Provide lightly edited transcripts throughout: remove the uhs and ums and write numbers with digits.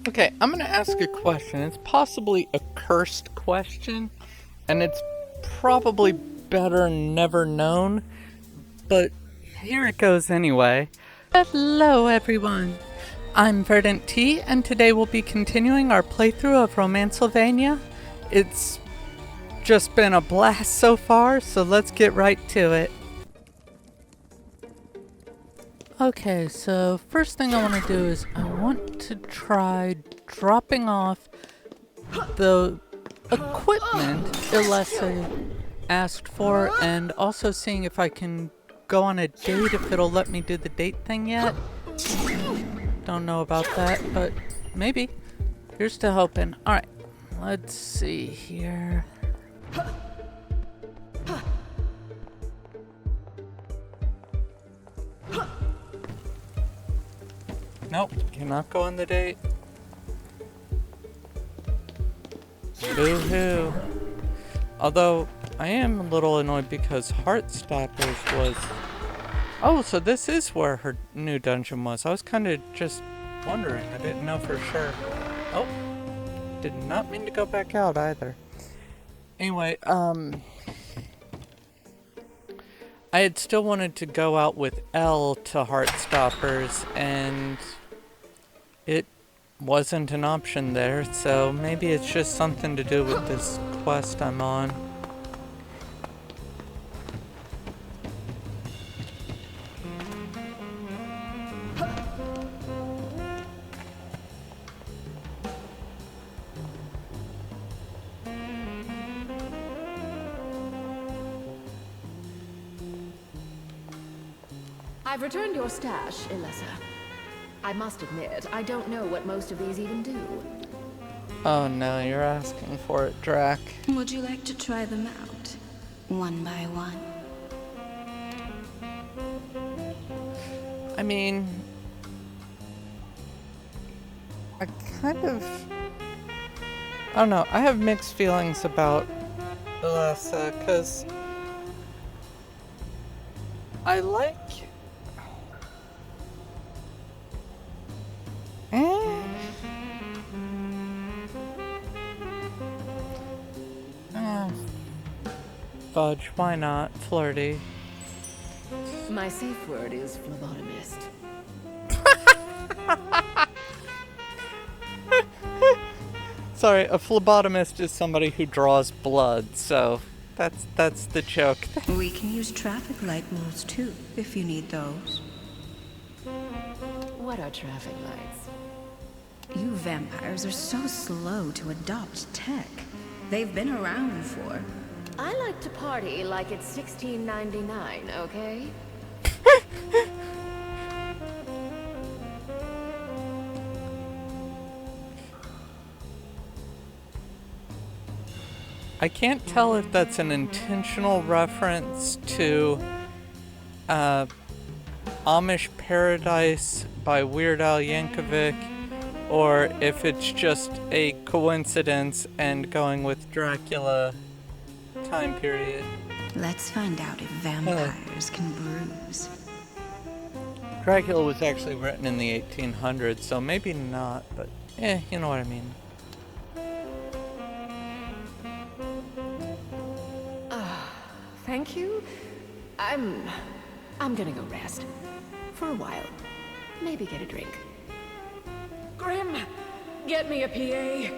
Okay, I'm gonna ask a question. It's possibly a cursed question, and it's probably better never known, but here it goes anyway. Hello everyone! I'm VerdantTea, and today we'll be continuing our playthrough of Romancelvania. It's just been a blast so far, so let's get right to it. Okay, so first thing I want to do is I want to try dropping off the equipment Ilessa asked for, and also seeing if I can go on a date, if it'll let me do the date thing yet. Don't know about that, but maybe. Here's to hoping. Alright, let's see here. Nope, cannot go on the date. Boo-hoo. Although, I am a little annoyed because Heartstoppers was... Oh, so this is where her new dungeon was. I was kind of just wondering. I didn't know for sure. Oh, did not mean to go back out either. Anyway, I had still wanted to go out with L to Heartstoppers, and it wasn't an option there, so maybe it's just something to do with this quest I'm on. I've returned your stash, Ilessa. I must admit, I don't know what most of these even do. Oh no, you're asking for it, Drac. Would you like to try them out, one by one? I mean... I don't know, I have mixed feelings about Ilessa, because... I like... Fudge, why not? Flirty. My safe word is phlebotomist. Sorry, a phlebotomist is somebody who draws blood, so that's the joke. We can use traffic light moves too, if you need those. What are traffic lights? You vampires are so slow to adopt tech. They've been around for... I like to party like it's 1699, okay? I can't tell if that's an intentional reference to Amish Paradise by Weird Al Yankovic, or if it's just a coincidence and going with Dracula time period. Let's find out if vampires can bruise. Dracula was actually written in the 1800s, so maybe not, but you know what I mean. Thank you. I'm gonna go rest. For a while. Maybe get a drink. Grim, get me a PA.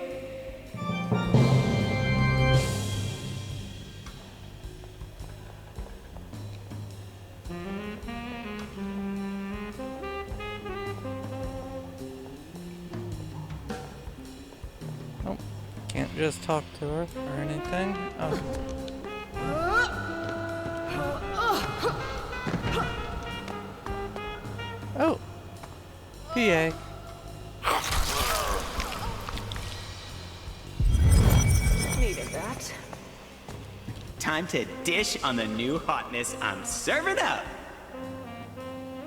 Oh, can't just talk to her or anything. Oh. Oh, PA. Needed that. Time to dish on the new hotness I'm serving up.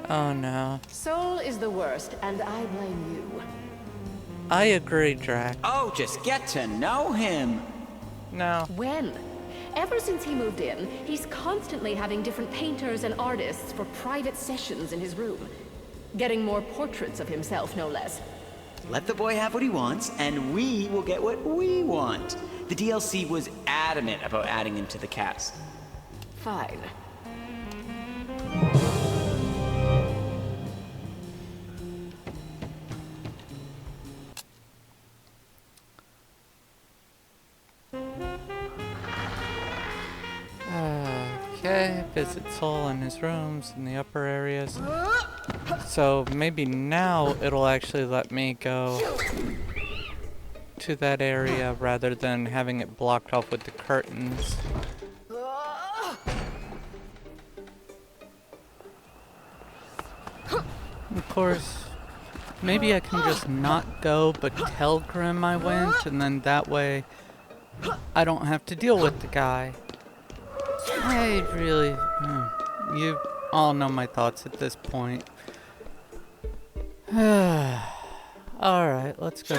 Oh no. Soul is the worst, and I blame you. I agree, Drac. Oh, just get to know him. No. When? Ever since he moved in, he's constantly having different painters and artists for private sessions in his room. Getting more portraits of himself, no less. Let the boy have what he wants, and we will get what we want. The DLC was adamant about adding him to the cast. Fine. Okay, visit Soul in his rooms in the upper areas. So maybe now it'll actually let me go to that area rather than having it blocked off with the curtains. Of course, maybe I can just not go but tell Grimm I went, and then that way I don't have to deal with the guy. I really... you all know my thoughts at this point. Alright, let's go.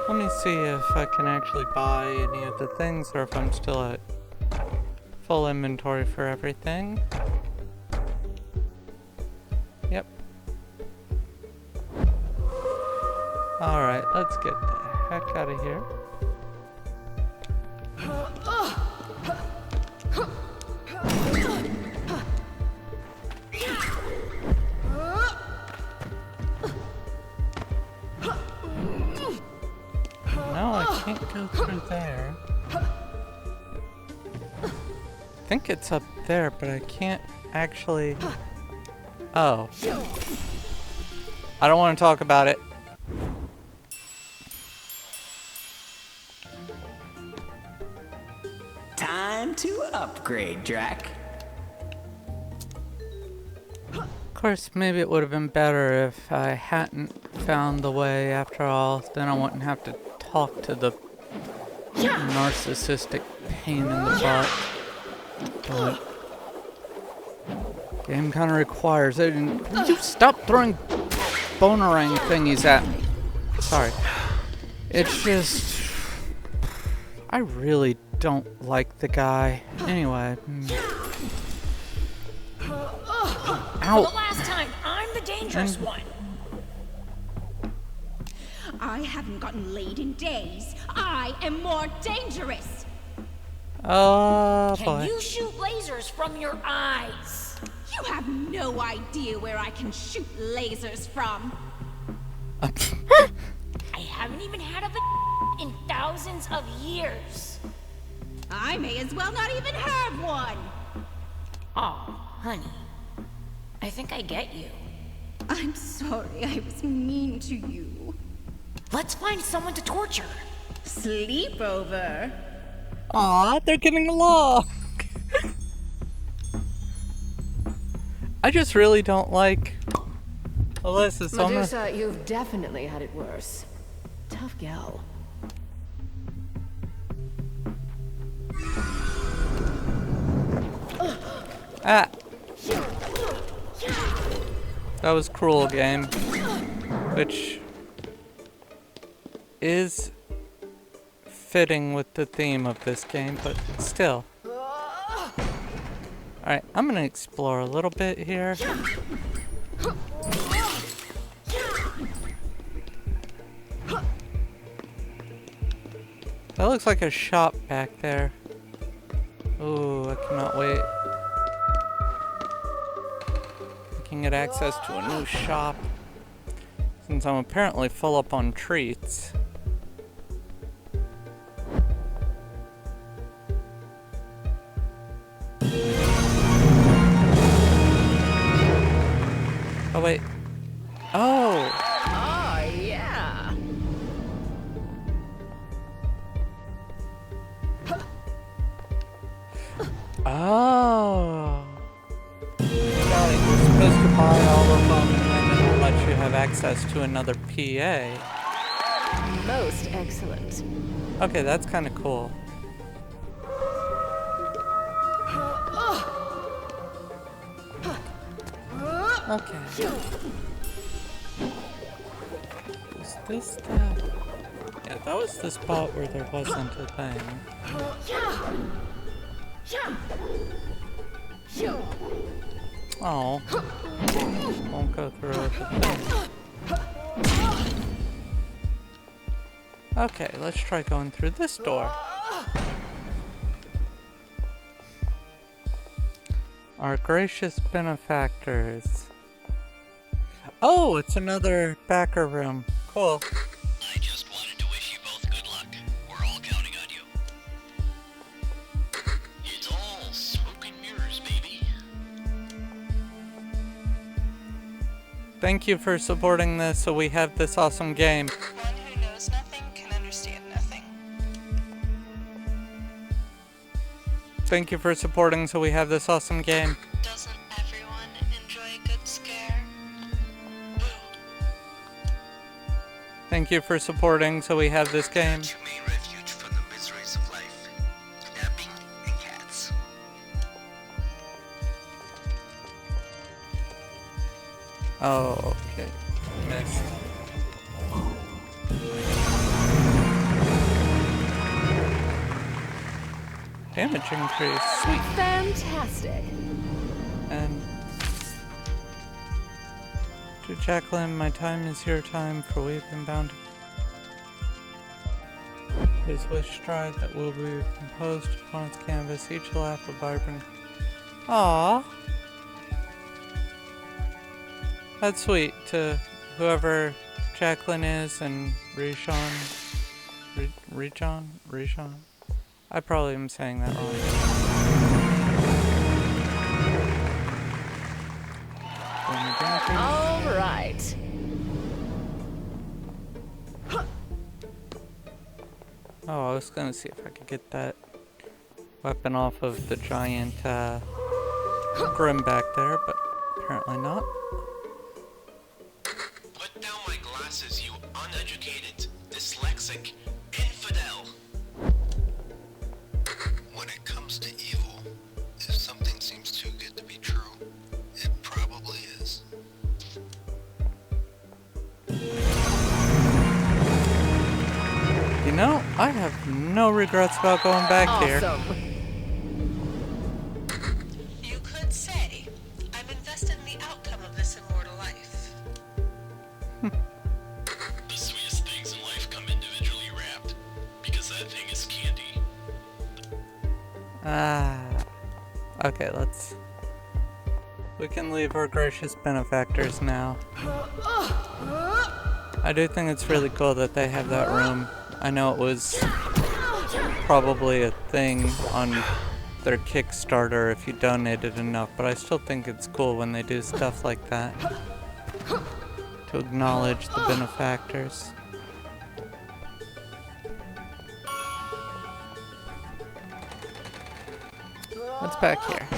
Let me see if I can actually buy any of the things or if I'm still at full inventory for everything. Yep. Alright, let's get the heck out of here. No, I can't go through there. I think it's up there, but I can't actually... Oh. I don't want to talk about it. Time to upgrade, Drac. Of course, maybe it would have been better if I hadn't found the way after all. Then I wouldn't have to talk to the narcissistic pain in the butt. But game kind of requires it. And you stop throwing bonerang thingies at me. Sorry. It's just... I really don't like the guy. Anyway. Ow. For the last time, I'm the dangerous one. I haven't gotten laid in days. I am more dangerous. Oh Can boy. you shoot lasers from your eyes? You have no idea where I can shoot lasers from. I haven't even had a in thousands of years. I may as well not even have one. Oh, honey. I think I get you. I'm sorry I was mean to you. Let's find someone to torture. Sleepover. Aw, they're getting along. I just really don't like Alyssa, so I'm gonna... Medusa, you've definitely had it worse. Tough gal. Ah. That was cruel, game. Which is fitting with the theme of this game, but still. Alright, I'm gonna explore a little bit here. That looks like a shop back there. Ooh, I cannot wait. I can get access to a new shop. Since I'm apparently full up on treats. Oh wait. Oh! Oh, yeah. Oh! Got it. You're supposed to buy all of them and then it'll let you have access to another PA. Most excellent. Okay, that's kind of cool. Okay. Is this the... Yeah, That was the spot where there wasn't a thing. Oh. Won't go through with the thing. Okay, let's try going through this door. Our gracious benefactors. Oh, it's another backer room. Cool. I just wanted to wish you both good luck. We're all counting on you. It's all smoke and mirrors, baby. Thank you for supporting this so we have this awesome game. One who knows nothing can understand nothing. Thank you for supporting so we have this awesome game. Doesn't everyone enjoy a good scare? Boo. Thank you for supporting so we have this game. Humane refuge from the miseries of life. Napping and cats. Oh, okay. Missed. Damage increase. Sweet. Fantastic. And to Jacqueline, my time is your time, for we've been bound to his wish stride that will be composed upon its canvas, each laugh a vibrant. Aww. That's sweet to whoever Jacqueline is and Rishon. Rishon? I probably am saying that wrong. All right. Oh, I was gonna see if I could get that weapon off of the giant Grim back there, but apparently not. Put down my glasses, you uneducated, dyslexic, infidel. When it comes to evil, if something seems too good to be true, it probably is. You know, I have no regrets about going back here. Awesome. You could say, I'm invested in the outcome of this immortal life. The sweetest things in life come individually wrapped, because that thing is candy. Okay, we can leave our gracious benefactors now. I do think it's really cool that they have that room. I know it was probably a thing on their Kickstarter if you donated enough, but I still think it's cool when they do stuff like that to acknowledge the benefactors. What's back here?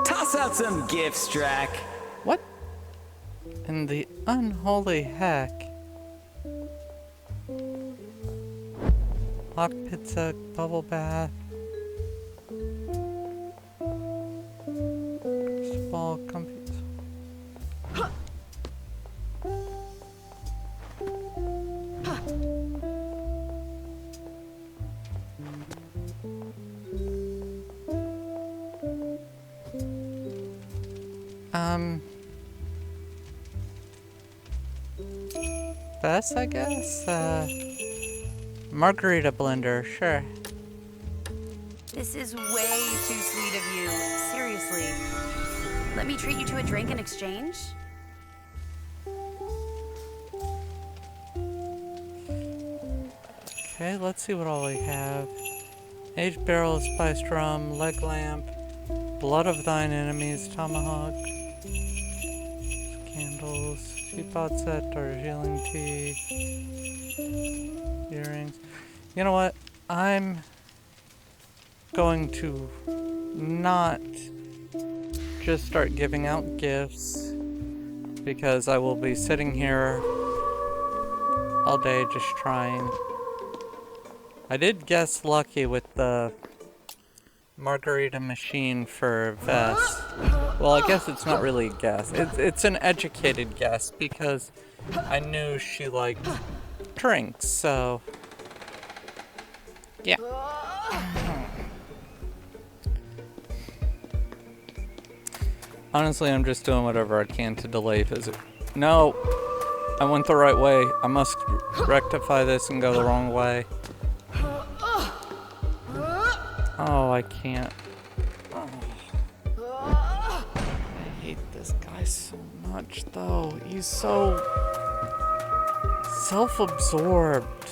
Toss out some gifts, Drac. What in the unholy heck? Hot pizza, bubble bath, small comfy. Best, I guess? Margarita blender, sure. This is way too sweet of you. Seriously. Let me treat you to a drink in exchange? Okay, let's see what all we have. Aged barrel of spiced rum, leg lamp, blood of thine enemies, tomahawk, candles, teapot set, Darjeeling tea, earrings. You know what? I'm going to not just start giving out gifts because I will be sitting here all day just trying. I did guess lucky with the margarita machine for Vess. Well, I guess it's not really a guess. It's an educated guess because I knew she liked drinks, so yeah. Honestly, I'm just doing whatever I can to delay visit. No! I went the right way. I must rectify this and go the wrong way. Oh, I can't. Oh. I hate this guy so much, though. He's so self-absorbed.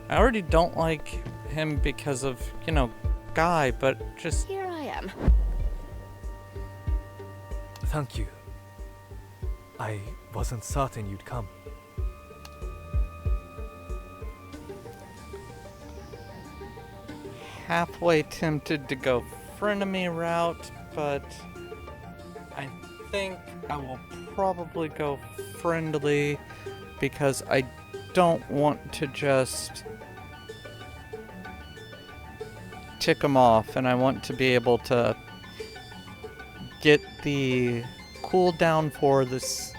I already don't like him because of, you know, Guy, but just... Here I am. Thank you. I wasn't certain you'd come. Halfway tempted to go frenemy route, but I think I will probably go friendly because I don't want to just tick him off, and I want to be able to get the cooldown for this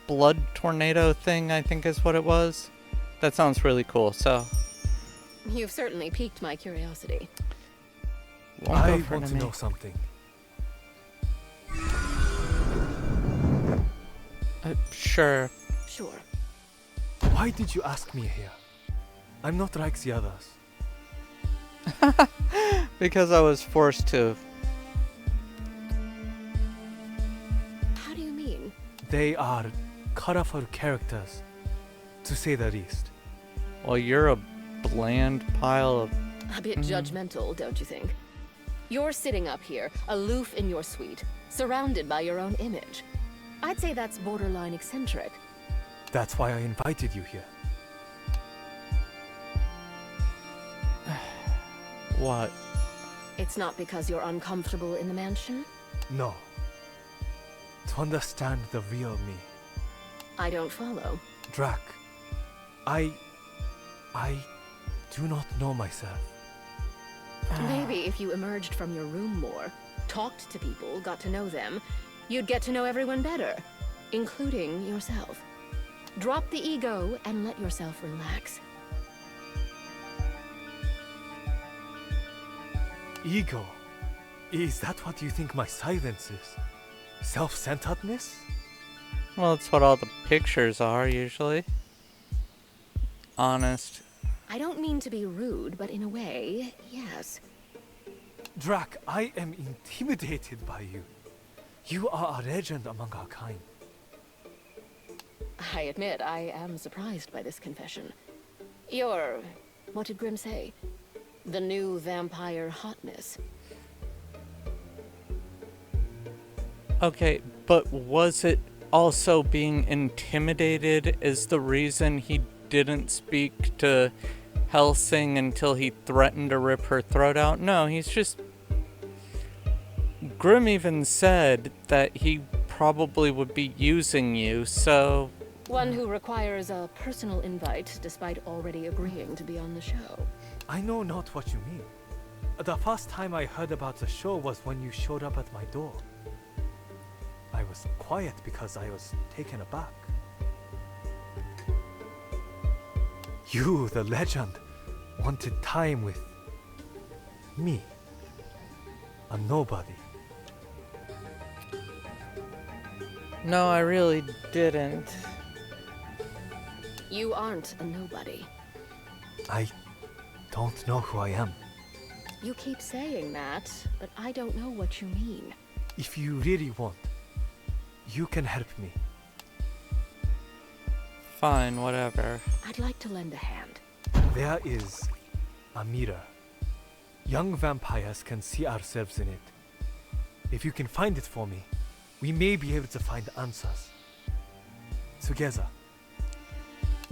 blood tornado thing, I think is what it was. That sounds really cool, so You've certainly piqued my curiosity. I want to know something. Sure. Sure. Why did you ask me here? I'm not like the others. Because I was forced to. How do you mean? They are colorful characters, to say the least. Well, you're a bland pile of... A bit judgmental, don't you think? You're sitting up here, aloof in your suite, surrounded by your own image. I'd say that's borderline eccentric. That's why I invited you here. What? It's not because you're uncomfortable in the mansion? No. To understand the real me. I don't follow. Drac, I do not know myself. Maybe if you emerged from your room more, talked to people, got to know them, you'd get to know everyone better, including yourself. Drop the ego and let yourself relax. Ego? Is that what you think my silence is? Self-centeredness? Well, it's what all the pictures are, usually. Honest. I don't mean to be rude, but in a way, yes. Drac, I am intimidated by you. You are a legend among our kind. I admit, I am surprised by this confession. You're... what did Grimm say? The new vampire hotness. Okay, but was it also being intimidated is the reason he didn't speak to Helsing until he threatened to rip her throat out? No, he's just... Grimm even said that he probably would be using you, so... One who requires a personal invite despite already agreeing to be on the show. I know not what you mean. The first time I heard about the show was when you showed up at my door. I was quiet because I was taken aback. You, the legend, wanted time with me, a nobody. No, I really didn't. You aren't a nobody. I don't know who I am. You keep saying that, but I don't know what you mean. If you really want, you can help me. Fine, whatever. I'd like to lend a hand. There is a mirror. Young vampires can see ourselves in it. If you can find it for me, we may be able to find answers. Together.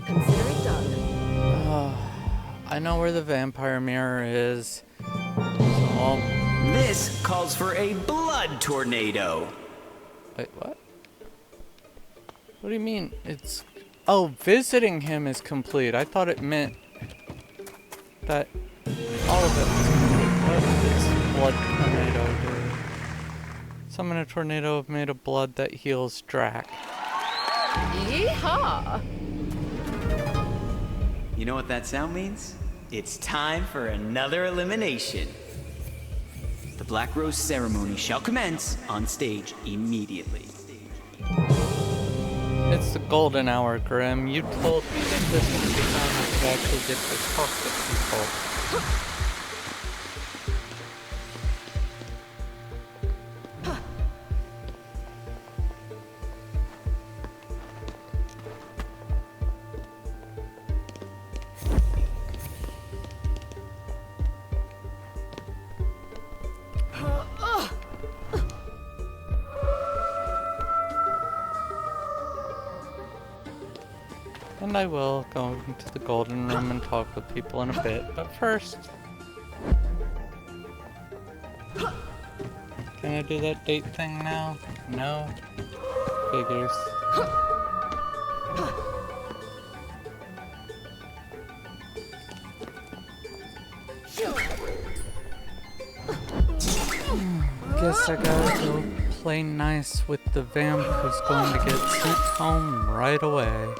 Consider it done. I know where the vampire mirror is. So This calls for a blood tornado. wait, what? What do you mean? It's... Oh, visiting him is complete. I thought it meant that all of it was complete. What does blood tornado do? Summon a tornado made of blood that heals Drac. Yeehaw! You know what that sound means? It's time for another elimination. The Black Rose ceremony shall commence on stage immediately. It's the golden hour, Grim. You told me that this was the time I could actually get to talk to people. And I will go into the golden room and talk with people in a bit, but first... Can I do that date thing now? No? Figures. Guess I gotta go play nice with the vamp who's going to get sent home right away.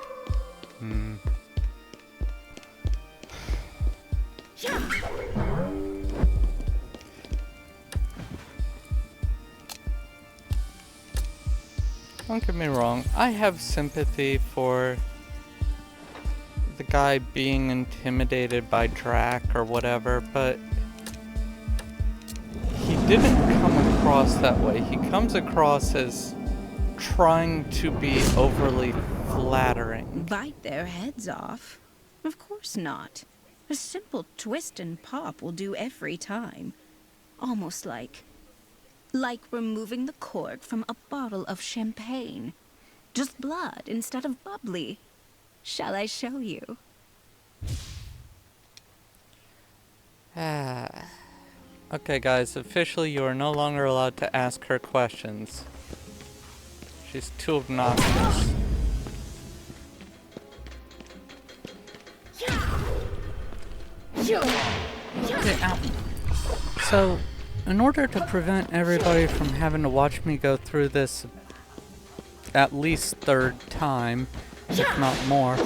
Don't get me wrong, I have sympathy for the guy being intimidated by Drac or whatever, but he didn't come across that way. He comes across as trying to be overly flattering. Bite their heads off? Of course not. A simple twist and pop will do every time. Almost like removing the cork from a bottle of champagne. Just blood instead of bubbly. Shall I show you? Okay guys, officially you are no longer allowed to ask her questions. She's too obnoxious. Get out. So, in order to prevent everybody from having to watch me go through this at least third time, if not more,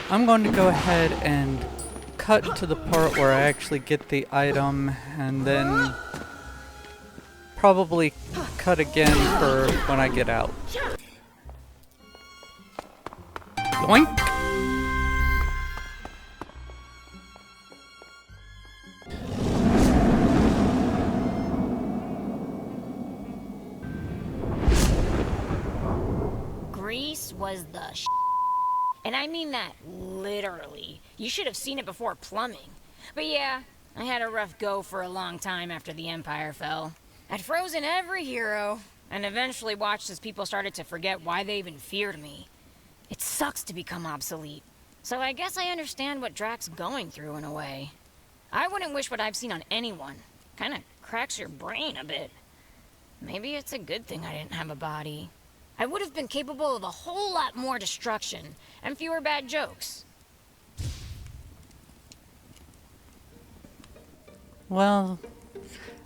I'm going to go ahead and cut to the part where I actually get the item and then probably cut again for when I get out. Yoink! Grease was the and I mean that literally. You should have seen it before plumbing. But yeah, I had a rough go for a long time after the Empire fell. I'd frozen every hero, and eventually watched as people started to forget why they even feared me. It sucks to become obsolete. So I guess I understand what Drac's going through in a way. I wouldn't wish what I've seen on anyone. Kinda cracks your brain a bit. Maybe it's a good thing I didn't have a body. I would have been capable of a whole lot more destruction, and fewer bad jokes. Well,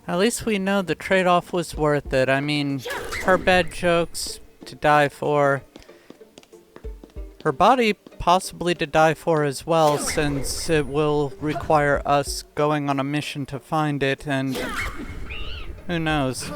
at least we know the trade-off was worth it. I mean, her bad jokes to die for. Her body possibly to die for as well, since it will require us going on a mission to find it, and who knows.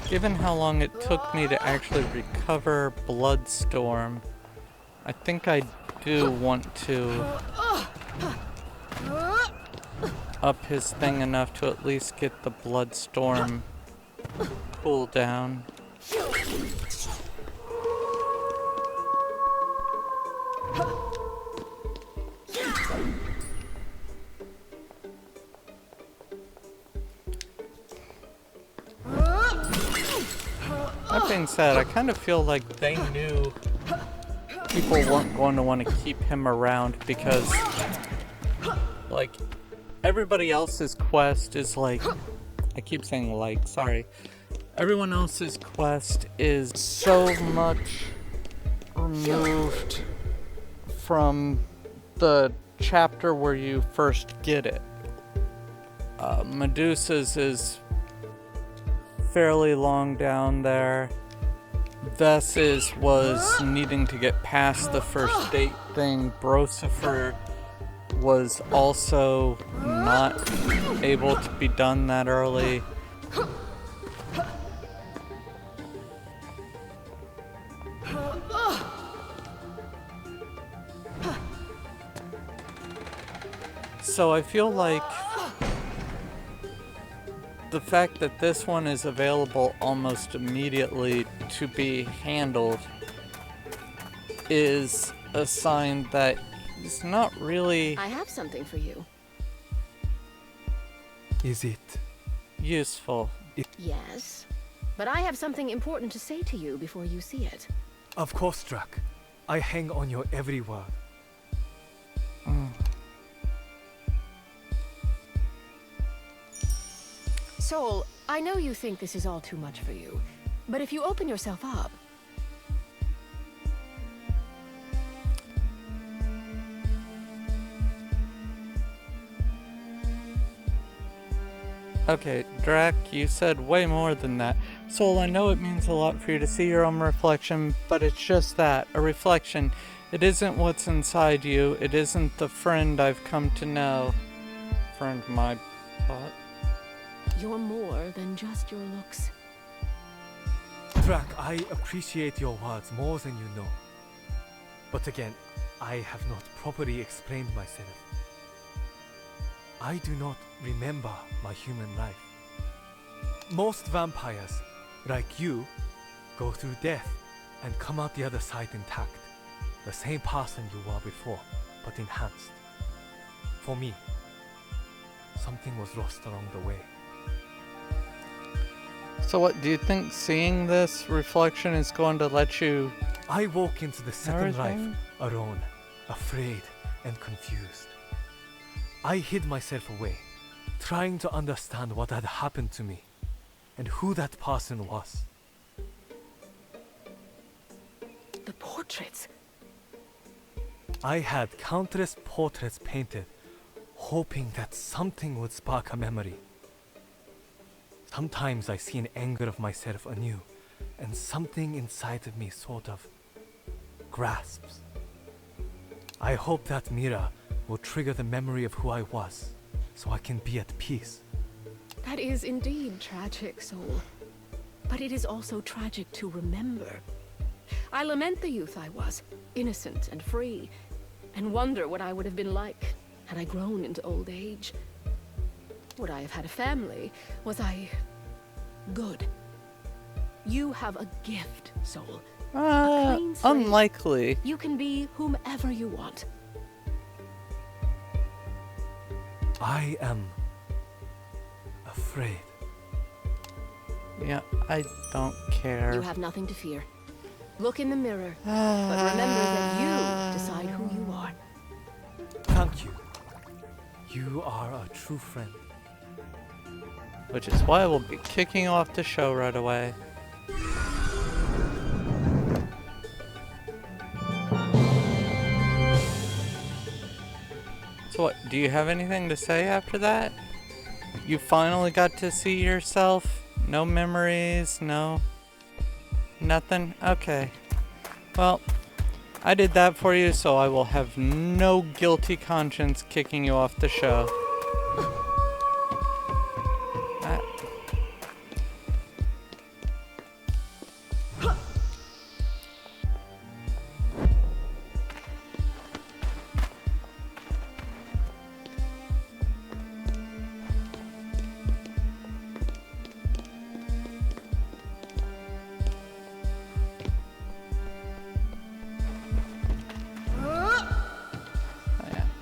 Given how long it took me to actually recover Bloodstorm, I think I do want to up his thing enough to at least get the Bloodstorm cooldown. that being said, I kind of feel like they knew people weren't going to want to keep him around because, like, everybody else's quest is like, I keep saying like, sorry. Everyone else's quest is so much removed from the chapter where you first get it. Medusa's is fairly long down there. Vess's was needing to get past the first date thing. Brosifer was also not able to be done that early. So I feel like the fact that this one is available almost immediately to be handled is a sign that he's not really I have something for you. Is it? useful. Yes, but I have something important to say to you before you see it. Of course, Drac. I hang on your every word. Soul, I know you think this is all too much for you, but if you open yourself up... Okay, Drac, you said way more than that. Soul, I know it means a lot for you to see your own reflection, but it's just that, a reflection. It isn't what's inside you. It isn't the friend I've come to know. Friend, my butt. You're more than just your looks. Drac, I appreciate your words more than you know. But again, I have not properly explained myself. I do not remember my human life. Most vampires, like you, go through death and come out the other side intact. The same person you were before, but enhanced. For me, something was lost along the way. So what, do you think seeing this reflection is going to let you... I woke into the second life Everything? alone, afraid and confused. I hid myself away, trying to understand what had happened to me and who that person was. The portraits. I had countless portraits painted, hoping that something would spark a memory. Sometimes I see an anger of myself anew, and something inside of me sort of grasps. I hope that mirror will trigger the memory of who I was, so I can be at peace. That is indeed tragic, Soul. But it is also tragic to remember. I lament the youth I was, innocent and free, and wonder what I would have been like had I grown into old age. Would I have had a family? Was I good? You have a gift, Soul. A clean slate. Unlikely. You can be whomever you want. I am afraid. Yeah, I don't care. You have nothing to fear. Look in the mirror, but remember that you decide who you are. Thank you. You are a true friend. Which is why we'll be kicking off the show right away. So what, do you have anything to say after that? You finally got to see yourself? No memories? No? Nothing? Okay. Well, I did that for you, so I will have no guilty conscience kicking you off the show.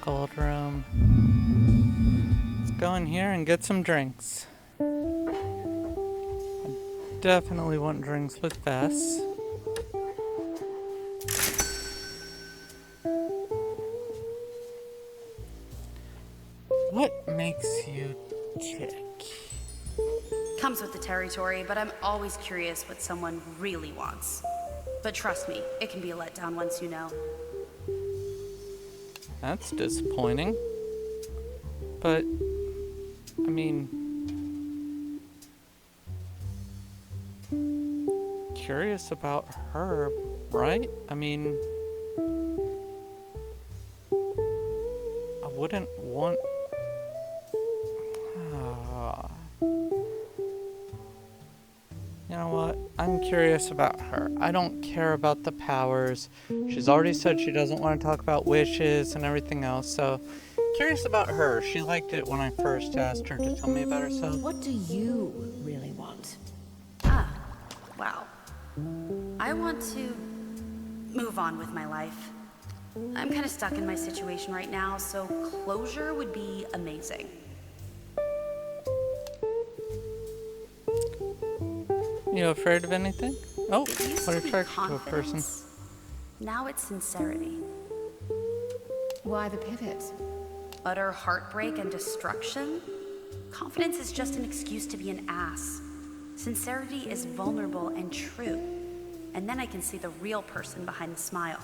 Gold room. Let's go in here and get some drinks. I definitely want drinks with Bess. What makes you tick? Comes with the territory, but I'm always curious what someone really wants. But trust me, it can be a letdown once you know. That's disappointing. But, I mean, curious about her, right? I mean, I wouldn't want... You know what? I'm curious about her. I don't care about the powers. She's already said she doesn't want to talk about wishes and everything else, so curious about her. She liked it when I first asked her to tell me about herself. What do you really want? Wow. I want to move on with my life. I'm kind of stuck in my situation right now, so closure would be amazing. You afraid of anything? Oh, It used what to be attracts you to a person? confidence. Now it's sincerity. Why the pivot? Utter heartbreak and destruction? Confidence is just an excuse to be an ass. Sincerity is vulnerable and true. And then I can see the real person behind the smile.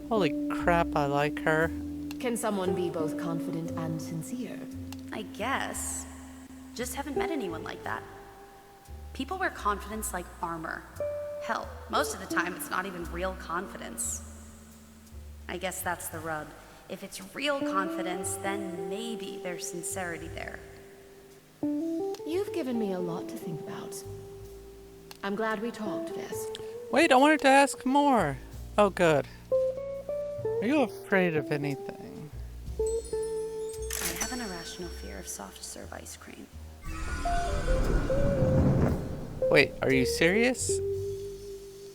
Holy crap, I like her. Can someone be both confident and sincere? I guess. Just haven't met anyone like that. People wear confidence like armor. Hell, most of the time it's not even real confidence. I guess that's the rub. If it's real confidence, then maybe there's sincerity there. You've given me a lot to think about. I'm glad we talked, Vess. Wait, I wanted to ask more. Oh, good. Are you afraid of anything? I have an irrational fear of soft serve ice cream. Wait, are you serious?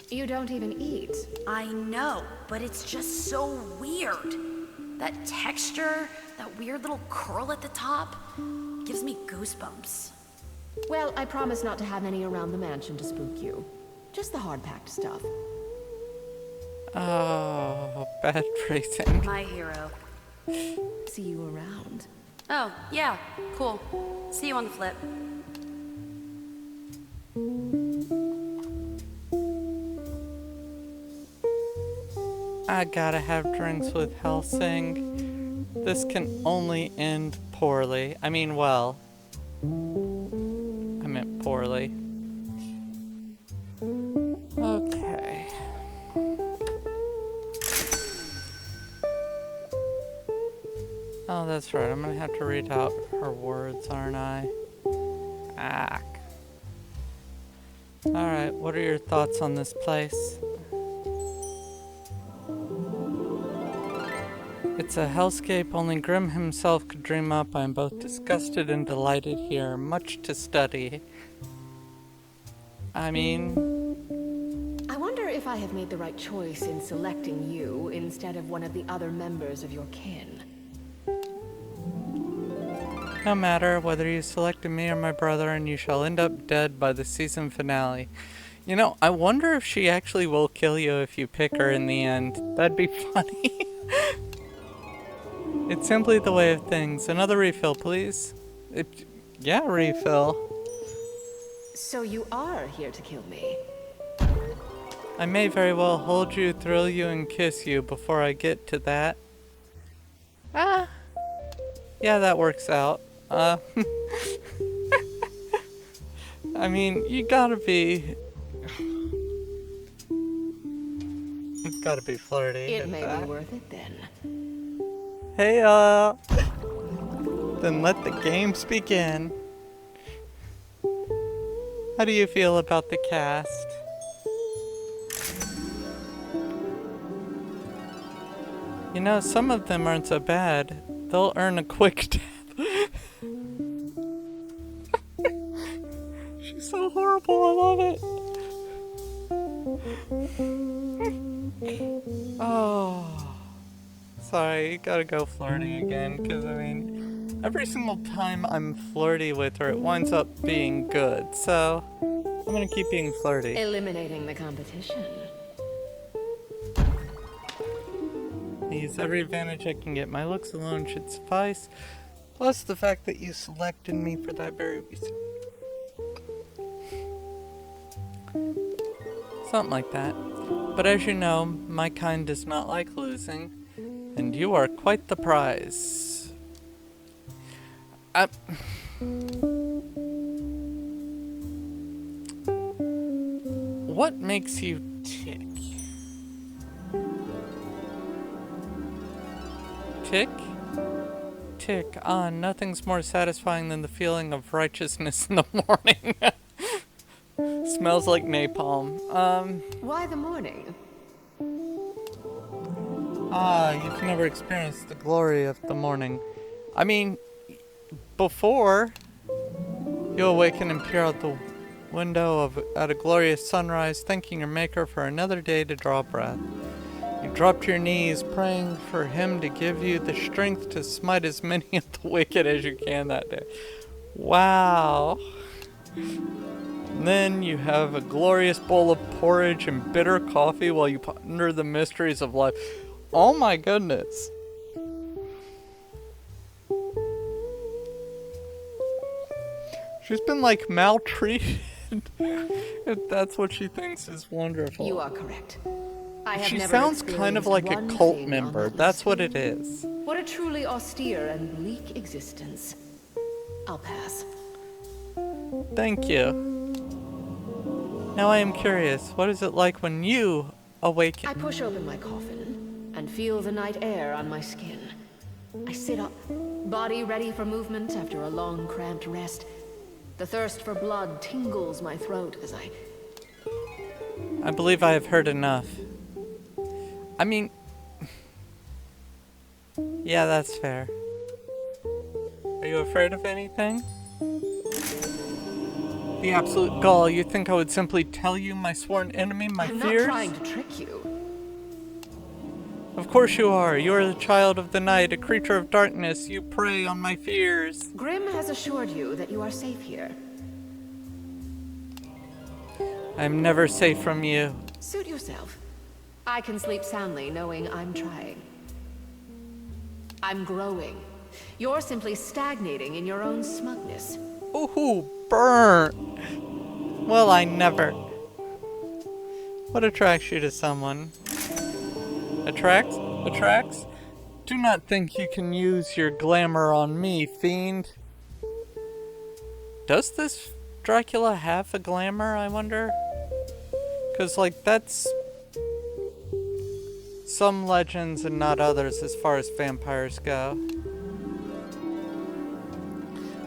You don't even eat. I know, but it's just so weird. That texture, that weird little curl at the top, gives me goosebumps. Well, I promise not to have any around the mansion to spook you. Just the hard-packed stuff. Oh, bad phrasing. My hero. See you around. Oh, yeah, cool. See you on the flip. I gotta have drinks with Helsing. This can only end poorly. I mean, well. I meant poorly. Okay. Oh, that's right. I'm gonna have to read out her words, aren't I? Ah. Alright, what are your thoughts on this place? It's a hellscape only Grimm himself could dream up. I am both disgusted and delighted here. Much to study. I mean... I wonder if I have made the right choice in selecting you instead of one of the other members of your kin. No matter whether you selected me or my brother, and you shall end up dead by the season finale. You know, I wonder if she actually will kill you if you pick her in the end. That'd be funny. It's simply the way of things. Another refill, please. Yeah, refill. So you are here to kill me? I may very well hold you, thrill you, and kiss you before I get to that. Ah. Yeah, that works out. I mean, you gotta be... It's gotta be flirty. It may be worth it then. Hey, then let the games begin. How do you feel about the cast? You know, some of them aren't so bad. They'll earn a quick death. She's so horrible, I love it. Oh. Sorry, you gotta go flirty again, because I mean, every single time I'm flirty with her, it winds up being good, so I'm gonna keep being flirty. Eliminating the competition. I use every advantage I can get. My looks alone should suffice. Plus the fact that you selected me for that very reason. Something like that. But as you know, my kind does not like losing, and you are quite the prize. What makes you tick? Tick? Tick. Ah, nothing's more satisfying than the feeling of righteousness in the morning. Smells like napalm. Why the morning? You've never experienced the glory of the morning. I mean, before you awaken and peer out the window at a glorious sunrise, thanking your maker for another day to draw breath. You drop to your knees, praying for him to give you the strength to smite as many of the wicked as you can that day. Wow. And then you have a glorious bowl of porridge and bitter coffee while you ponder the mysteries of life. Oh my goodness. She's been like maltreated. If that's what she thinks is wonderful. You are correct. I have She never sounds kind of like a experienced cult one thing member. on that That's list. what it is. What a truly austere and bleak existence. I'll pass. Thank you. Now I am curious. What is it like when you awaken? I push open my coffin and feel the night air on my skin. I sit up, body ready for movement after a long cramped rest. The thirst for blood tingles my throat as I believe I have heard enough. I mean... Yeah, that's fair. Are you afraid of anything? The absolute gall. You think I would simply tell you, my sworn enemy, my I'm fears? not trying to trick you. Of course you are. You are the child of the night, a creature of darkness. You prey on my fears. Grimm has assured you that you are safe here. I am never safe from you. Suit yourself. I can sleep soundly knowing I'm trying. I'm growing. You're simply stagnating in your own smugness. Ooh, burn. Well, I never. What attracts you to someone? Attracts? Attracts? Do not think you can use your glamour on me, fiend. Does this Dracula have a glamour, I wonder? Because, like, that's some legends and not others as far as vampires go.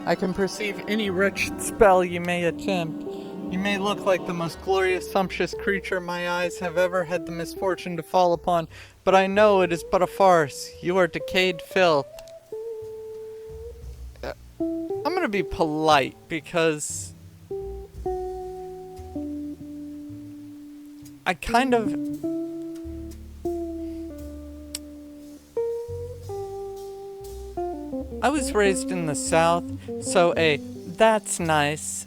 I can perceive any wretched spell you may attempt. You may look like the most glorious, sumptuous creature my eyes have ever had the misfortune to fall upon, but I know it is but a farce. You are decayed filth. I'm gonna be polite because I kind of... I was raised in the South, so a "that's nice"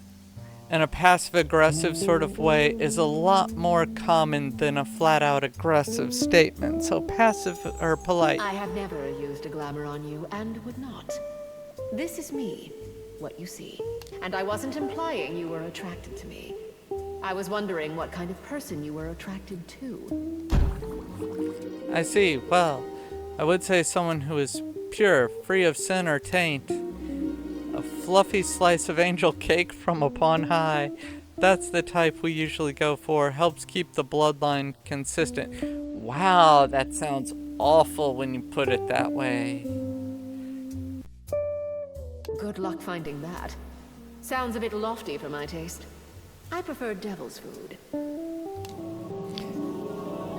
in a passive-aggressive sort of way is a lot more common than a flat-out aggressive statement. So passive or polite. I have never used a glamour on you and would not. This is me, what you see. And I wasn't implying you were attracted to me. I was wondering what kind of person you were attracted to. I see. Well, I would say someone who is pure, free of sin or taint. A fluffy slice of angel cake from upon high. That's the type we usually go for. Helps keep the bloodline consistent. Wow, that sounds awful when you put it that way. Good luck finding that. Sounds a bit lofty for my taste. I prefer devil's food.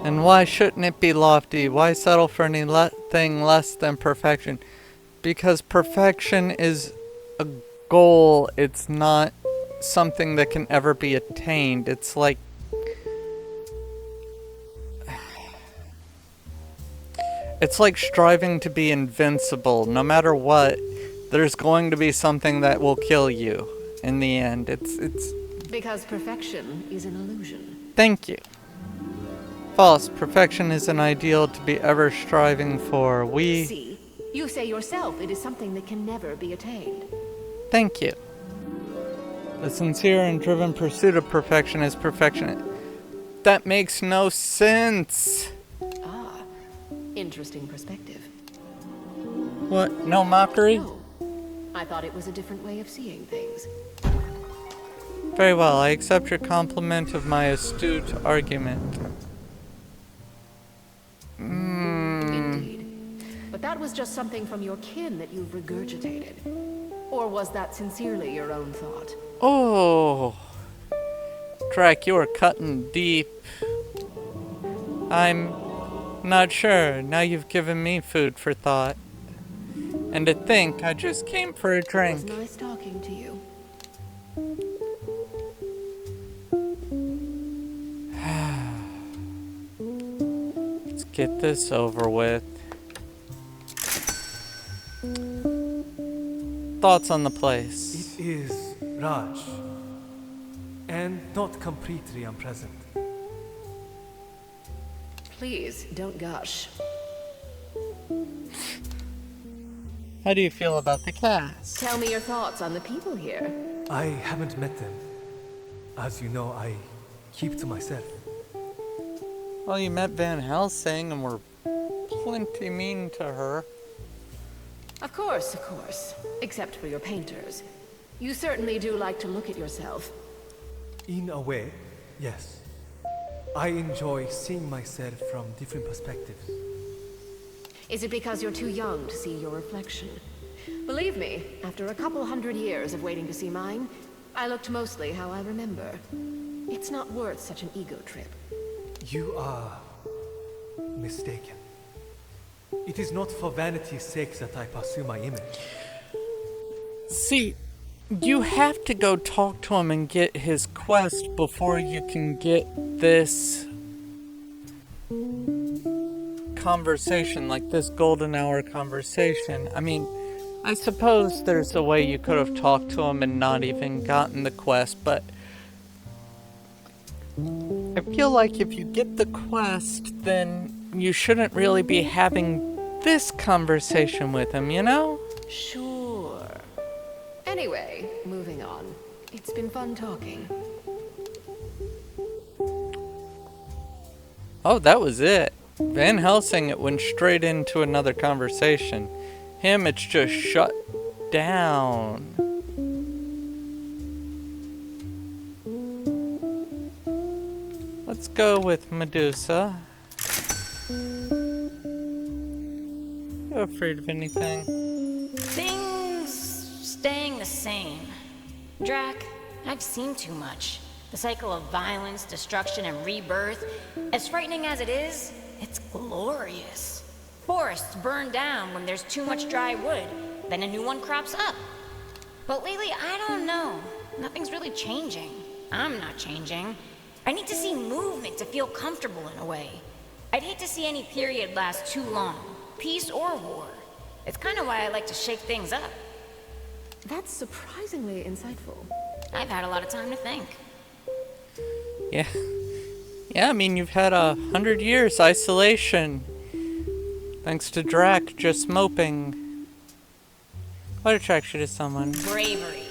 And why shouldn't it be lofty? Why settle for anything less than perfection? Because perfection is a goal. It's not something that can ever be attained. It's like... It's like striving to be invincible. No matter what, there's going to be something that will kill you in the end. It's Because perfection is an illusion. Thank you. False. Perfection is an ideal to be ever striving for. See, you say yourself it is something that can never be attained. Thank you. The sincere and driven pursuit of perfection is perfection. That makes no sense. Ah, interesting perspective. What? No mockery? No, I thought it was a different way of seeing things. Very well. I accept your compliment of my astute argument. Indeed. But that was just something from your kin that you've regurgitated. Or was that sincerely your own thought? Oh. Drac, you are cutting deep. I'm not sure. Now you've given me food for thought. And to think I just came for a It drink. was nice talking to you. Let's get this over with. Thoughts on the place? It is Raj, and not completely unpleasant. Please, don't gush. How do you feel about the cast? Tell me your thoughts on the people here. I haven't met them. As you know, I keep to myself. Well, you met Van Helsing and were plenty mean to her. Of course, of course. Except for your painters. You certainly do like to look at yourself. In a way, yes. I enjoy seeing myself from different perspectives. Is it because you're too young to see your reflection? Believe me, after a couple hundred years of waiting to see mine, I looked mostly how I remember. It's not worth such an ego trip. You are mistaken. It is not for vanity's sake that I pursue my image. See, you have to go talk to him and get his quest before you can get this conversation, like this golden hour conversation. I mean, I suppose there's a way you could have talked to him and not even gotten the quest, but I feel like if you get the quest, then you shouldn't really be having this conversation with him, you know? Sure. Anyway, moving on. It's been fun talking. Oh, that was it. Van Helsing, it went straight into another conversation. Him, it's just shut down. Let's go with Medusa. You afraid of anything? Things staying the same. Drac, I've seen too much. The cycle of violence, destruction, and rebirth. As frightening as it is, it's glorious. Forests burn down when there's too much dry wood, then a new one crops up. But lately, I don't know. Nothing's really changing. I'm not changing. I need to see movement to feel comfortable in a way. I'd hate to see any period last too long, peace or war. It's kind of why I like to shake things up. That's surprisingly insightful. I've had a lot of time to think. Yeah. Yeah, I mean, you've had 100 years isolation. Thanks to Drac just moping. What attracts you to someone? Bravery.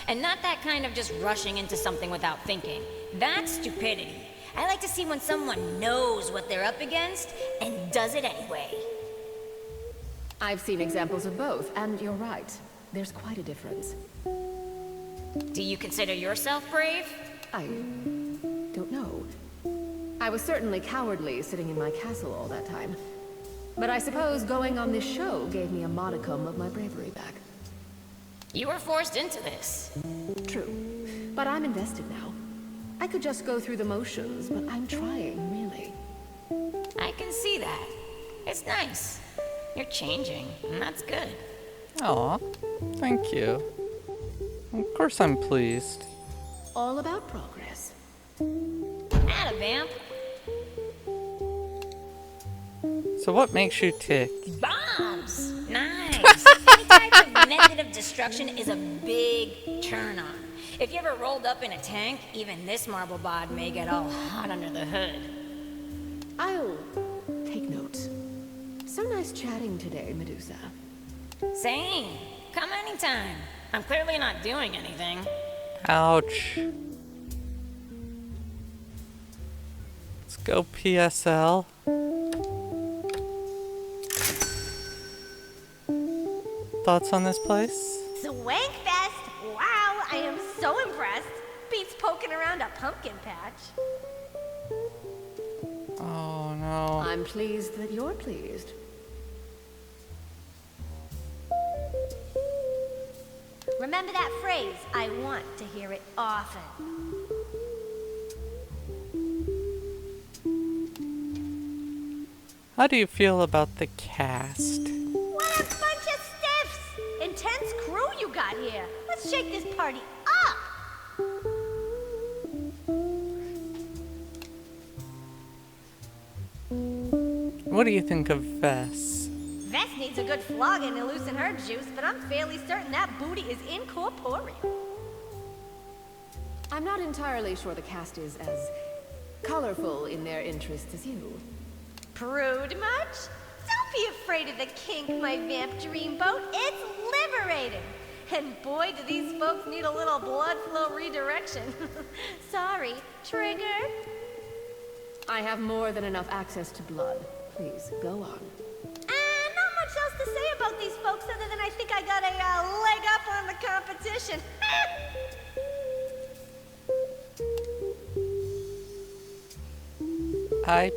And not that kind of just rushing into something without thinking. That's stupidity. I like to see when someone knows what they're up against and does it anyway. I've seen examples of both, and you're right. There's quite a difference. Do you consider yourself brave? I don't know. I was certainly cowardly sitting in my castle all that time. But I suppose going on this show gave me a modicum of my bravery back. You were forced into this. True. But I'm invested now. I could just go through the motions, but I'm trying, really. I can see that. It's nice. You're changing, and that's good. Aw, thank you. Of course I'm pleased. All about progress. Atta vamp. So what makes you tick? Bombs! Nice! Any type of method of destruction is a big turn on. If you ever rolled up in a tank, even this marble bod may get all hot under the hood. I'll take note. So nice chatting today, Medusa. Same. Come anytime. I'm clearly not doing anything. Ouch. Let's go PSL. Thoughts on this place? Swankfest! Wow, I am so impressed. Beats poking around a pumpkin patch. Oh no. I'm pleased that you're pleased. Remember that phrase, I want to hear it often. How do you feel about the cast? What a bunch of stiffs! Intense crew you got here. Let's shake this party up! What do you think of Vess? Vess needs a good flogging to loosen her juice, but I'm fairly certain that booty is incorporeal. I'm not entirely sure the cast is as colorful in their interests as you. Prude much? Don't be afraid of the kink, my vamp dreamboat. It's liberating. And boy, do these folks need a little blood flow redirection. Sorry, triggered? I have more than enough access to blood. Please, go on. Not much else to say about these folks other than I think I got a leg up on the competition. I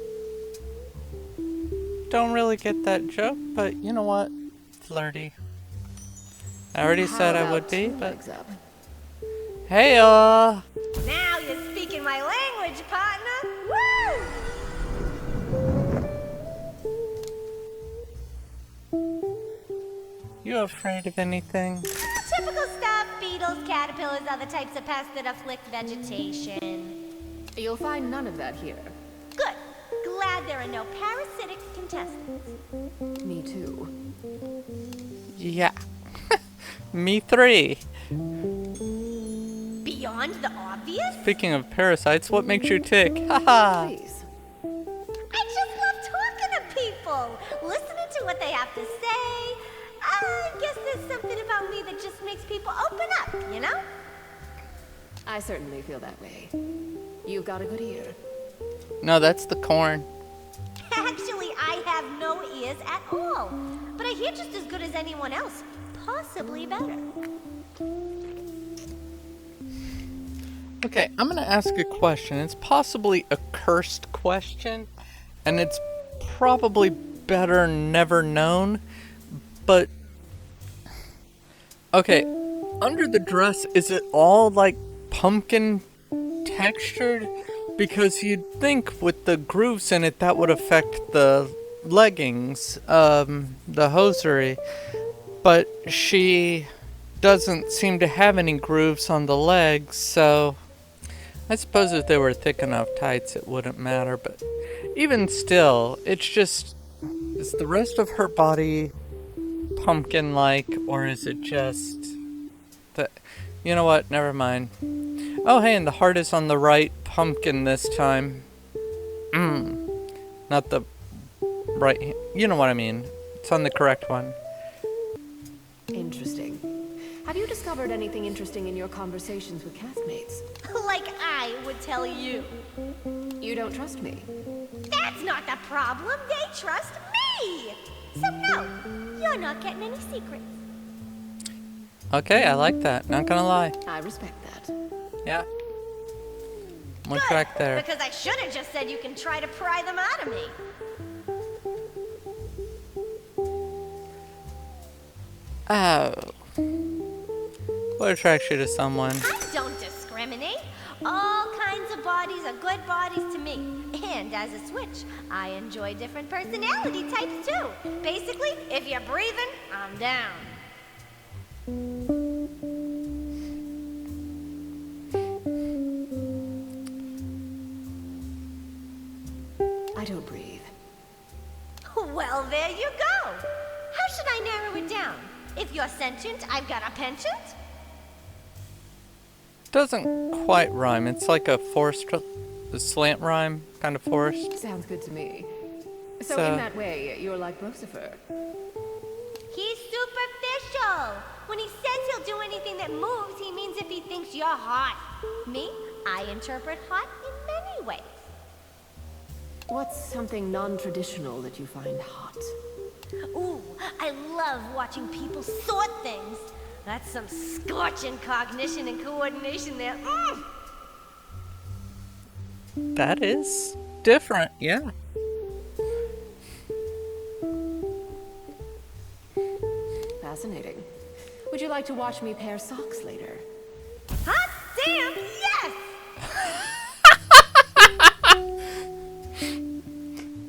don't really get that joke, but you know what? Flirty. I already said I would be, but... Hey, Now you're speaking my language, partner. Woo! You afraid of anything? Typical stuff, beetles, caterpillars, other types of pests that afflict vegetation. You'll find none of that here. Good. Glad there are no parasitic contestants. Me too. Yeah. Me 3. Beyond the obvious? Speaking of parasites, what makes you tick? Haha! Please. I just love talking to people, listening to what they have to say. I guess there's something about me that just makes people open up, you know? I certainly feel that way. You've got a good ear. No, that's the corn. Actually, I have no ears at all. But I hear just as good as anyone else. Possibly better. Okay, I'm gonna ask a question. It's possibly a cursed question, and it's probably better never known, but... Okay, under the dress, is it all like pumpkin textured? Because you'd think with the grooves in it that would affect the leggings, the hosiery, but she doesn't seem to have any grooves on the legs, so I suppose if they were thick enough tights it wouldn't matter, but even still, it's just, is the rest of her body pumpkin-like, or is it just that, you know what, never mind. Oh hey, and the heart is on the right pumpkin this time. Not the right, you know what I mean. It's on the correct one. Interesting. Have you discovered anything interesting in your conversations with castmates? Like I would tell you. You don't trust me. That's not the problem. They trust me. So no, you're not getting any secrets. Okay, I like that. Not gonna lie. I respect that. Yeah. One Good, track there. because I should have just said you can try to pry them out of me. Oh. What attracts you to someone? I don't discriminate. All kinds of bodies are good bodies to me. And as a switch, I enjoy different personality types too. Basically, if you're breathing, I'm down. I don't breathe. Well, there you go. How should I narrow it down? If you're sentient, I've got a penchant. doesn't quite rhyme. It's like a slant rhyme kind of forest. Sounds good to me. So So- in that way, you're like Lucifer. He's superficial. When he says he'll do anything that moves, he means if he thinks you're hot. Me, I interpret hot in many ways. What's something non-traditional that you find hot? Ooh, I love watching people sort things. That's some scorching cognition and coordination there. That is different, yeah. Fascinating. Would you like to watch me pair socks later? Hot damn, yes!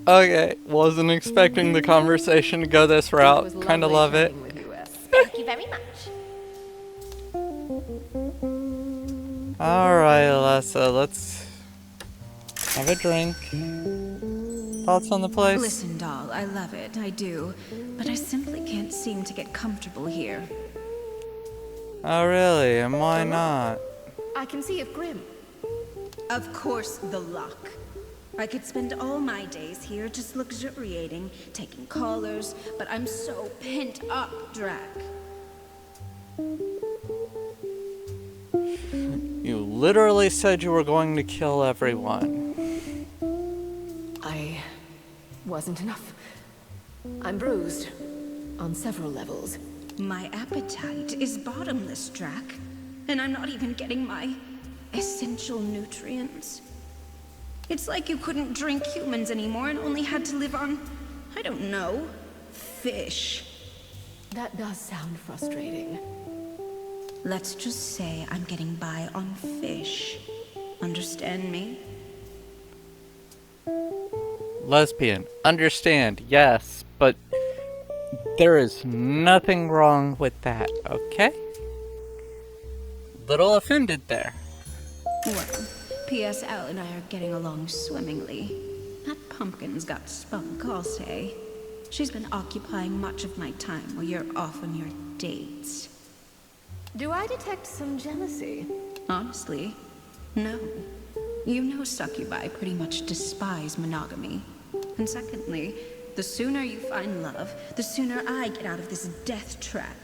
Okay, wasn't expecting the conversation to go this route. was Kinda lovely love it. chatting with you, S. Thank you very much. Alright, Alessa, let's have a drink. Thoughts on the place? Listen, doll, I love it, I do. But I simply can't seem to get comfortable here. Oh, really? And why not? I can see if Grim. Of course, the luck. I could spend all my days here just luxuriating, taking callers, but I'm so pent up, Drac. You literally said you were going to kill everyone. I wasn't enough. I'm bruised on several levels. My appetite is bottomless, Drac. And I'm not even getting my essential nutrients. It's like you couldn't drink humans anymore and only had to live on, I don't know, fish. That does sound frustrating. Let's just say I'm getting by on fish. Understand me? Lesbian, understand, yes, but there is nothing wrong with that, okay? Little offended there. Well, PSL and I are getting along swimmingly. That pumpkin's got spunk, I'll say. She's been occupying much of my time while you're off on your dates. Do I detect some jealousy? Honestly, no. You know succubi pretty much despise monogamy. And secondly, the sooner you find love, the sooner I get out of this death trap.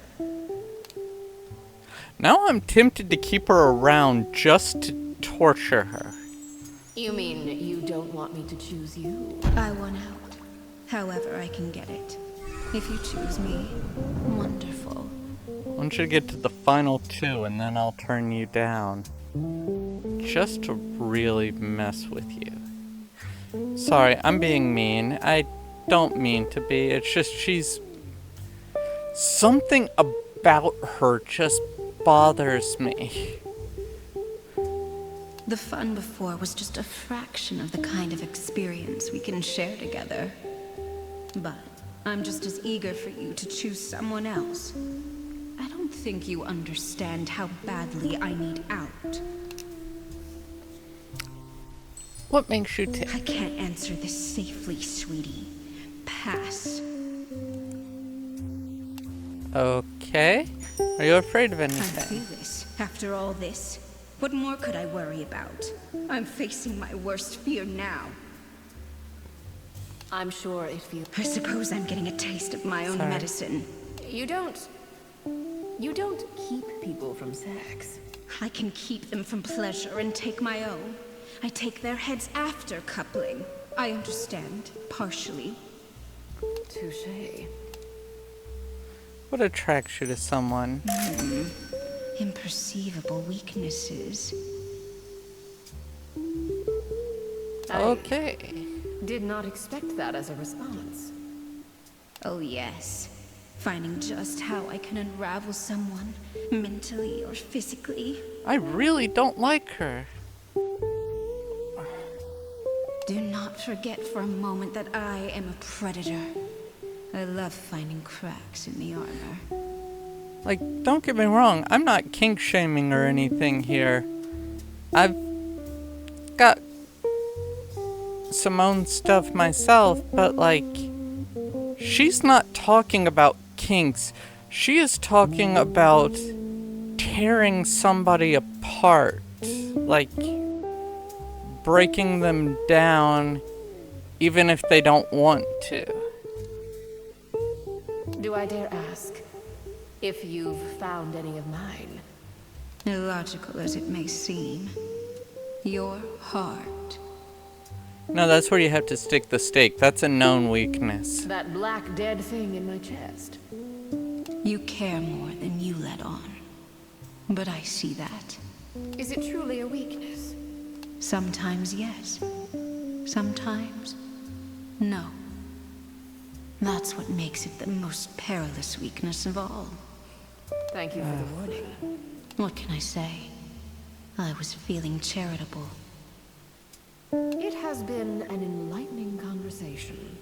Now I'm tempted to keep her around just to torture her. You mean you don't want me to choose you? I want out. However I can get it. If you choose me, wonderful. I want you to get to the final two and then I'll turn you down. Just to really mess with you. Sorry, I'm being mean. I don't mean to be. It's just she's... Something about her just bothers me. The fun before was just a fraction of the kind of experience we can share together. But I'm just as eager for you to choose someone else. I don't think you understand how badly I need out. What makes you tick? I can't answer this safely, sweetie. Pass. Okay. Are you afraid of I'm anything? fearless. After all this, what more could I worry about? I'm facing my worst fear now. I'm sure it feels... I suppose I'm getting a taste of my own Sorry. medicine. You don't keep people from sex. I can keep them from pleasure and take my own. I take their heads after coupling. I understand, partially. Touché. What attracts you to someone? Imperceivable weaknesses. Okay. Did not expect that as a response. Oh yes. Finding just how I can unravel someone, mentally or physically. I really don't like her. Do not forget for a moment that I am a predator. I love finding cracks in the armor. Like, don't get me wrong, I'm not kink shaming or anything here. I've got some own stuff myself, but like, she's not talking about kinks. She is talking about tearing somebody apart. apart, like breaking them down even if they don't want to. Do I dare ask if you've found any of mine? Illogical as it may seem, your heart. No, that's where you have to stick the stake. That's a known weakness. That black dead thing in my chest. You care more than you let on. But I see that. Is it truly a weakness? Sometimes yes. Sometimes no. That's what makes it the most perilous weakness of all. Thank you for the warning. What can I say? I was feeling charitable. It has been an enlightening conversation.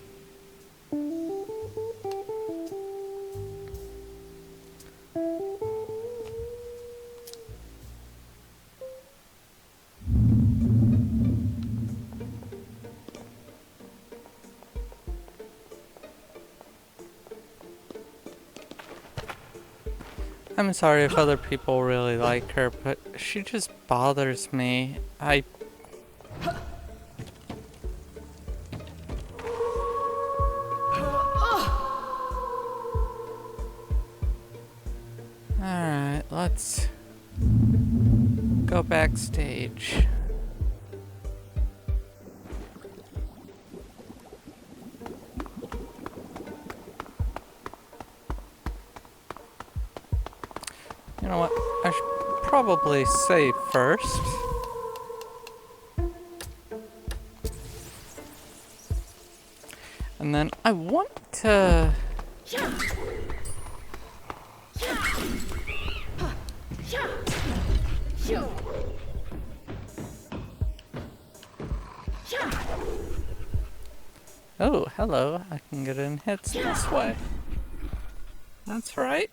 I'm sorry if other people really like her, but she just bothers me. Alright, let's go backstage. You know what? I should probably save first. And then I want to... Oh, hello. I can get in hits this way. That's right.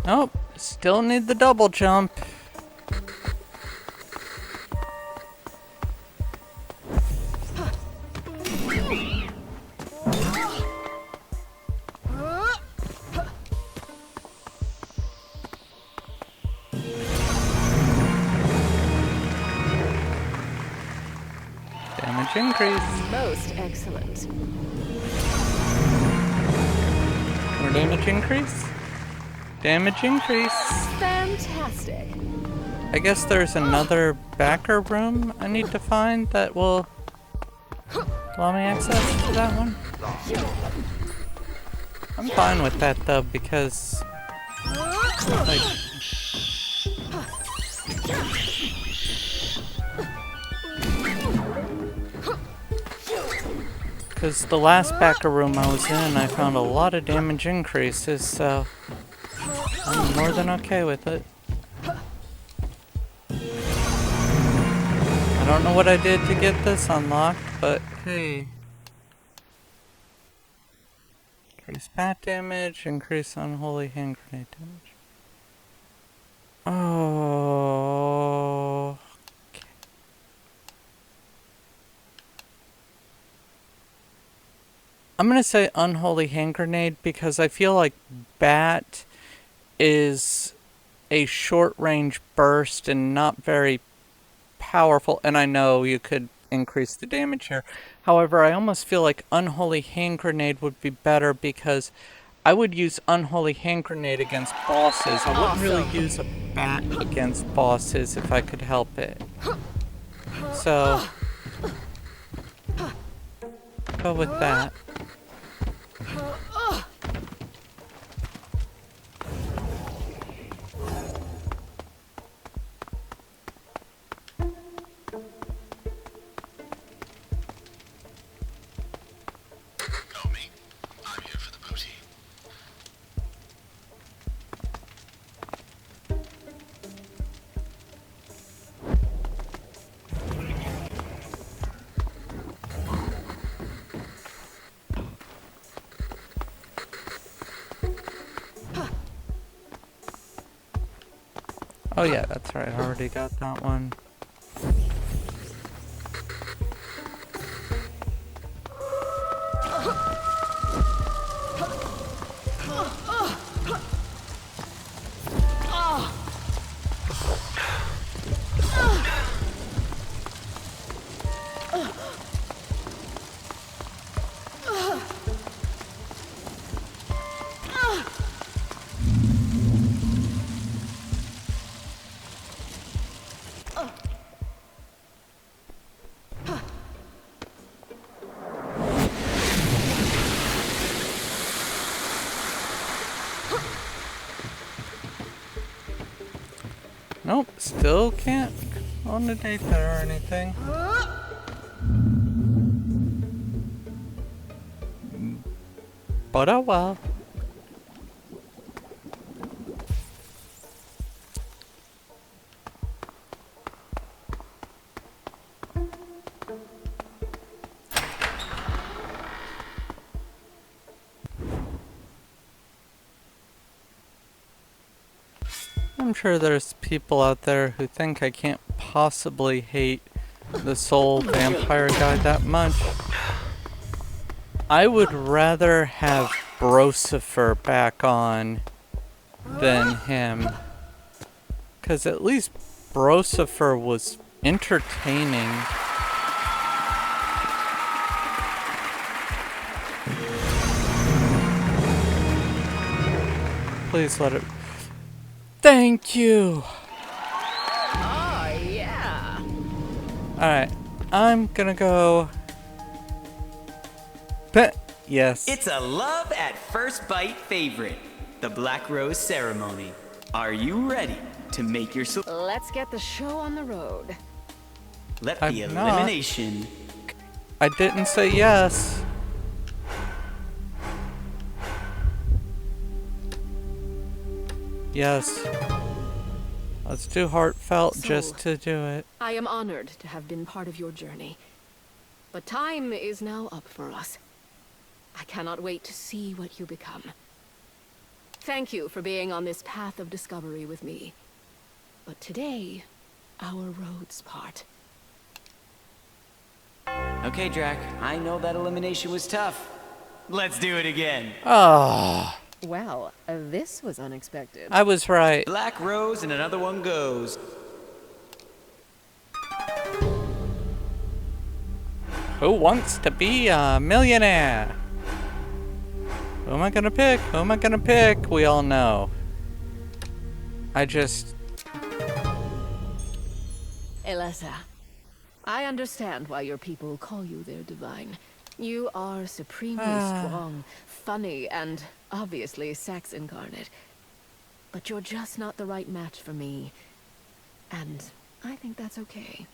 Nope, still need the double jump. Damage increase. Most excellent. More damage increase. Damage increase. Fantastic. I guess there's another backer room I need to find that will allow me access to that one. I'm fine with that though because like because the last backer room I was in I found a lot of damage increases, so I'm more than okay with it. I don't know what I did to get this unlocked, but hey. Increase bat damage, increase unholy hand grenade damage. Oh. Okay. I'm gonna say unholy hand grenade because I feel like bat is a short range burst and not very powerful, and I know you could increase the damage here. However, I almost feel like unholy hand grenade would be better because I would use unholy hand grenade against bosses. I wouldn't really use a bat against bosses if I could help it. So go with that. Oh yeah, that's right. I already got that one. Nope, still can't go on a date there or anything. But oh well. I'm sure there's people out there who think I can't possibly hate the soul vampire guy that much. I would rather have Brosifer back on than him. 'Cause at least Brosifer was entertaining. Please let it... Thank you! Oh, yeah. Alright, I'm gonna go... Yes. It's a love at first bite favorite, the Black Rose Ceremony. Are you ready to make your Let's get the show on the road. Let the I'm not. elimination... I didn't say yes. Yes. Let's do heartfelt So, just to do it. I am honored to have been part of your journey. But time is now up for us. I cannot wait to see what you become. Thank you for being on this path of discovery with me. But today, our roads part. Okay, Drac, I know that elimination was tough. Let's do it again. Ah, Well, this was unexpected. I was right. Black Rose and another one goes. Who wants to be a millionaire? Who am I gonna pick? Who am I gonna pick? We all know. Elessa, I understand why your people call you their divine. You are supremely strong, funny, and obviously sex incarnate. But you're just not the right match for me. And I think that's okay.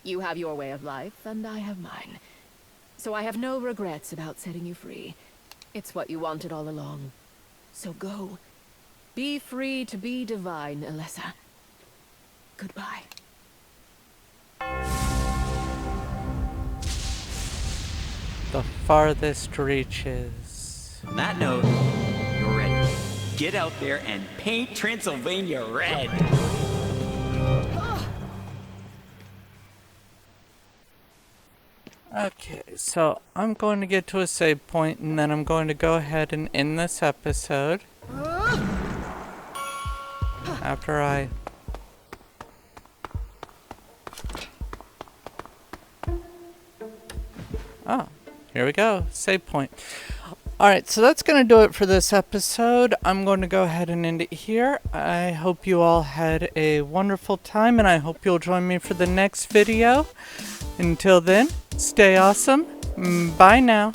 You have your way of life, and I have mine. So I have no regrets about setting you free. It's what you wanted all along. So go. Be free to be divine, Elessa. Goodbye. The farthest reaches. On that note, you're ready. Get out there and paint Transylvania red. Okay, so I'm going to get to a save point and then I'm going to go ahead and end this episode. After I... Oh, here we go. Save point. Alright, so that's going to do it for this episode. I'm going to go ahead and end it here. I hope you all had a wonderful time and I hope you'll join me for the next video. Until then, stay awesome. Bye now.